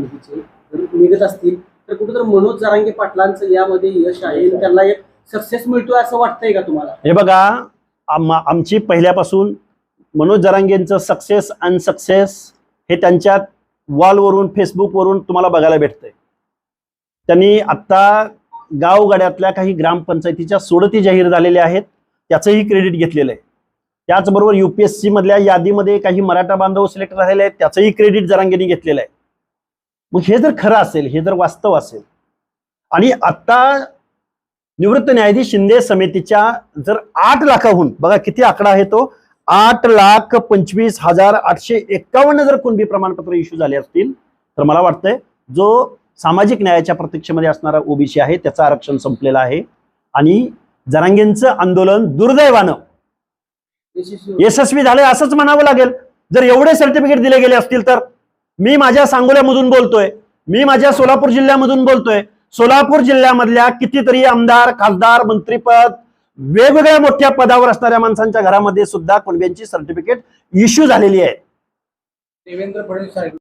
निधीचे जर निघत असतील तर कुठेतरी मनोज जरांगे पाटलांचं यामध्ये यश आहे, त्यांना एक सक्सेस मिळतोय असं वाटतंय का तुम्हाला? हे बघा, आमची पहिल्यापासून मनोज जरांगेंचं सक्सेस अनसक्सेस हे त्यांच्या वॉलवरून फेसबुकवरून तुम्हाला बघायला भेटतंय. त्यांनी आत्ता गावगाड्यातल्या काही ग्रामपंचायतीच्या सोडती जाहीर झालेल्या आहेत, त्याचंही क्रेडिट घेतलेलं आहे. त्याचबरोबर UPSC मधल्या यादीमध्ये काही मराठा बांधव सिलेक्ट झालेले आहेत, त्याचंही क्रेडिट जरांगेंनी घेतलेलं आहे. मग हे जर खरं असेल, हे जर वास्तव असेल, आणि आता निवृत्त न्यायाधीश शिंदे समितीच्या जर 8 लाखाहून, बघा किती आकडा आहे तो, 8,25,851 जर कुणबी प्रमाणपत्र इश्यू झाले असतील तर मला वाटतंय जो सामाजिक न्यायाच्या प्रतीक्षेमध्ये असणारा OBC आहे त्याचं आरक्षण संपलेलं आहे. आणि जरांगेंचं आंदोलन दुर्दैवानं यशस्वी झाले असंच म्हणावं लागेल. जर एवढे सर्टिफिकेट दिले गेले असतील तर मी माझ्या सांगोल्यामधून बोलतोय, मी माझ्या सोलापूर जिल्ह्यामधून बोलतोय. सोलापूर जिल्ह्यामधल्या कितीतरी आमदार, खासदार, मंत्रीपद, वेगवेगळ्या मोठ्या पदावर असणाऱ्या माणसांच्या घरामध्ये सुद्धा कुणब्यांची सर्टिफिकेट इश्यू झालेली आहे. देवेंद्र फडणवीस